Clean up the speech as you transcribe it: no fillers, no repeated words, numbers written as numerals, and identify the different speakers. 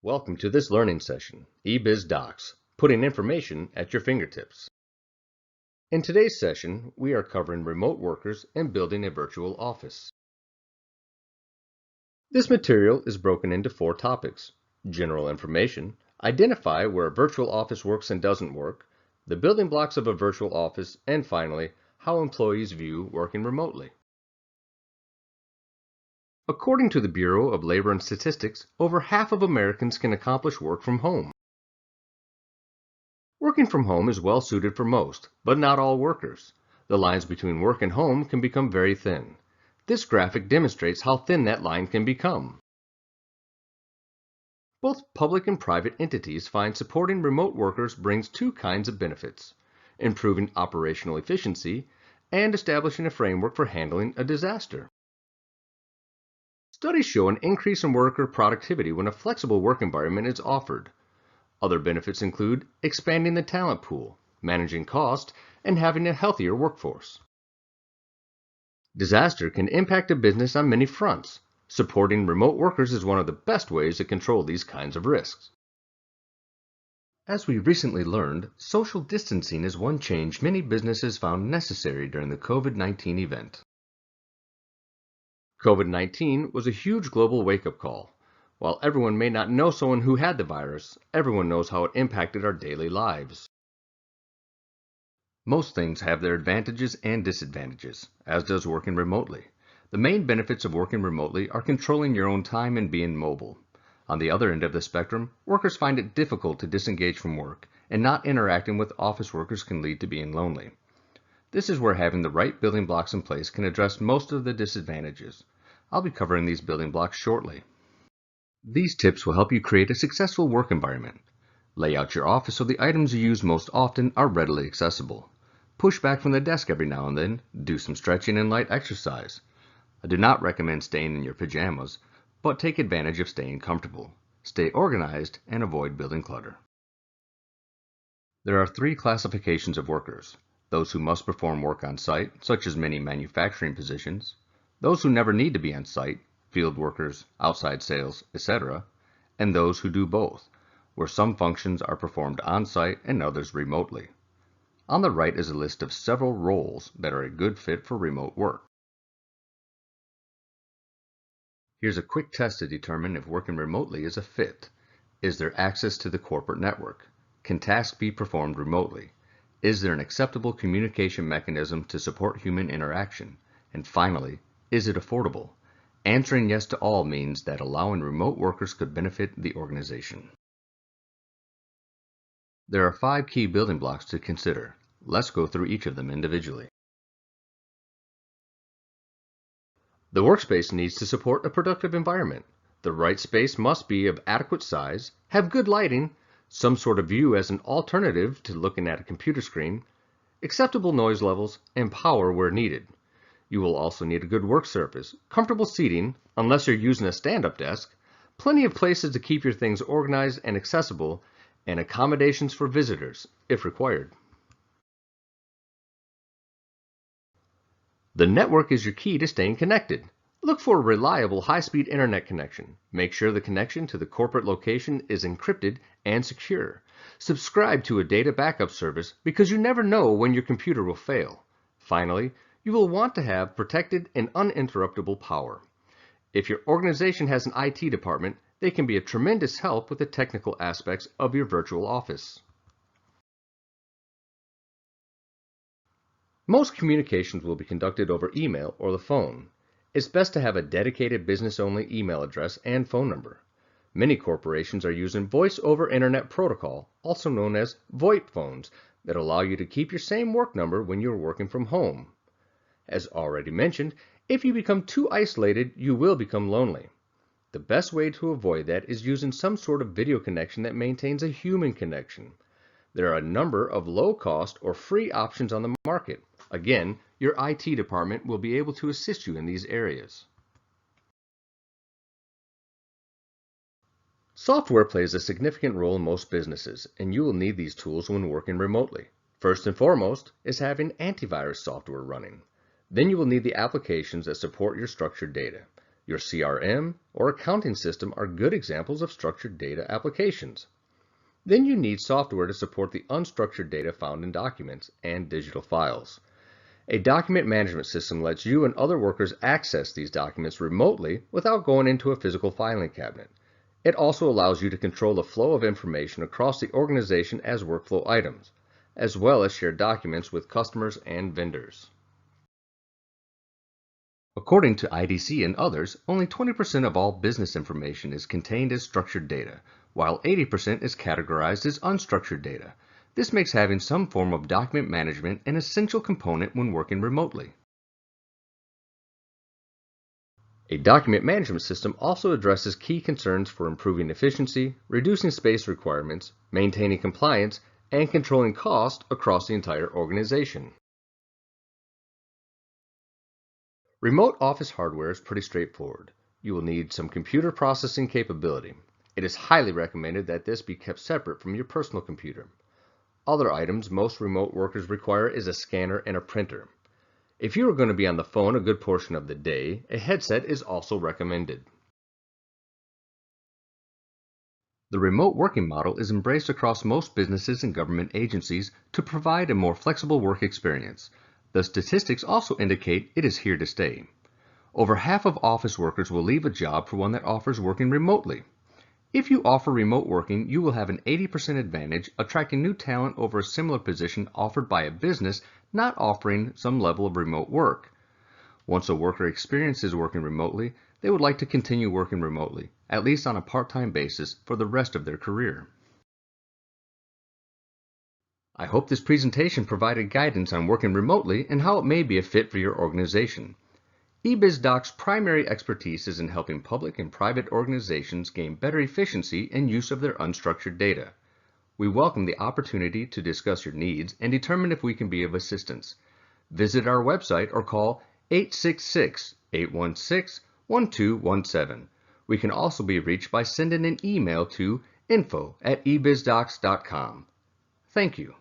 Speaker 1: Welcome to this learning session, eBiz Docs, putting information at your fingertips. In today's session, we are covering remote workers and building a virtual office. This material is broken into 4 topics: general information, identify where a virtual office works and doesn't work, the building blocks of a virtual office, and finally, how employees view working remotely. According to the Bureau of Labor and Statistics, over half of Americans can accomplish work from home. Working from home is well suited for most, but not all workers. The lines between work and home can become very thin. This graphic demonstrates how thin that line can become. Both public and private entities find supporting remote workers brings 2 kinds of benefits: improving operational efficiency and establishing a framework for handling a disaster. Studies show an increase in worker productivity when a flexible work environment is offered. Other benefits include expanding the talent pool, managing cost, and having a healthier workforce. Disaster can impact a business on many fronts. Supporting remote workers is one of the best ways to control these kinds of risks. As we recently learned, social distancing is one change many businesses found necessary during the COVID-19 event. COVID-19 was a huge global wake-up call. While everyone may not know someone who had the virus, everyone knows how it impacted our daily lives. Most things have their advantages and disadvantages, as does working remotely. The main benefits of working remotely are controlling your own time and being mobile. On the other end of the spectrum, workers find it difficult to disengage from work, and not interacting with office workers can lead to being lonely. This is where having the right building blocks in place can address most of the disadvantages. I'll be covering these building blocks shortly. These tips will help you create a successful work environment. Lay out your office so the items you use most often are readily accessible. Push back from the desk every now and then. Do some stretching and light exercise. I do not recommend staying in your pajamas, but take advantage of staying comfortable. Stay organized and avoid building clutter. There are 3 classifications of workers: those who must perform work on site, such as many manufacturing positions; those who never need to be on site, field workers, outside sales, etc., and those who do both, where some functions are performed on site and others remotely. On the right is a list of several roles that are a good fit for remote work. Here's a quick test to determine if working remotely is a fit. Is there access to the corporate network? Can tasks be performed remotely? Is there an acceptable communication mechanism to support human interaction? And finally, is it affordable? Answering yes to all means that allowing remote workers could benefit the organization. There are 5 key building blocks to consider. Let's go through each of them individually. The workspace needs to support a productive environment. The right space must be of adequate size, have good lighting, some sort of view as an alternative to looking at a computer screen, acceptable noise levels, and power where needed. You will also need a good work surface, comfortable seating, unless you're using a stand-up desk, plenty of places to keep your things organized and accessible, and accommodations for visitors, if required. The network is your key to staying connected. Look for a reliable high-speed internet connection. Make sure the connection to the corporate location is encrypted and secure. Subscribe to a data backup service because you never know when your computer will fail. Finally, you will want to have protected and uninterruptible power. If your organization has an IT department, they can be a tremendous help with the technical aspects of your virtual office. Most communications will be conducted over email or the phone. It's best to have a dedicated business-only email address and phone number. Many corporations are using Voice over Internet Protocol, also known as VoIP phones, that allow you to keep your same work number when you're working from home. As already mentioned, if you become too isolated, you will become lonely. The best way to avoid that is using some sort of video connection that maintains a human connection. There are a number of low-cost or free options on the market. Again, your IT department will be able to assist you in these areas. Software plays a significant role in most businesses, and you will need these tools when working remotely. First and foremost is having antivirus software running. Then you will need the applications that support your structured data. Your CRM or accounting system are good examples of structured data applications. Then you need software to support the unstructured data found in documents and digital files. A document management system lets you and other workers access these documents remotely without going into a physical filing cabinet. It also allows you to control the flow of information across the organization as workflow items, as well as share documents with customers and vendors. According to IDC and others, only 20% of all business information is contained as structured data, while 80% is categorized as unstructured data. This makes having some form of document management an essential component when working remotely. A document management system also addresses key concerns for improving efficiency, reducing space requirements, maintaining compliance, and controlling cost across the entire organization. Remote office hardware is pretty straightforward. You will need some computer processing capability. It is highly recommended that this be kept separate from your personal computer. Other items most remote workers require is a scanner and a printer. If you are going to be on the phone a good portion of the day, a headset is also recommended. The remote working model is embraced across most businesses and government agencies to provide a more flexible work experience. The statistics also indicate it is here to stay. Over half of office workers will leave a job for one that offers working remotely. If you offer remote working, you will have an 80% advantage attracting new talent over a similar position offered by a business not offering some level of remote work. Once a worker experiences working remotely, they would like to continue working remotely, at least on a part-time basis, for the rest of their career. I hope this presentation provided guidance on working remotely and how it may be a fit for your organization. eBizDoc's primary expertise is in helping public and private organizations gain better efficiency and use of their unstructured data. We welcome the opportunity to discuss your needs and determine if we can be of assistance. Visit our website or call 866-816-1217. We can also be reached by sending an email to info@ebizdocs.com. Thank you.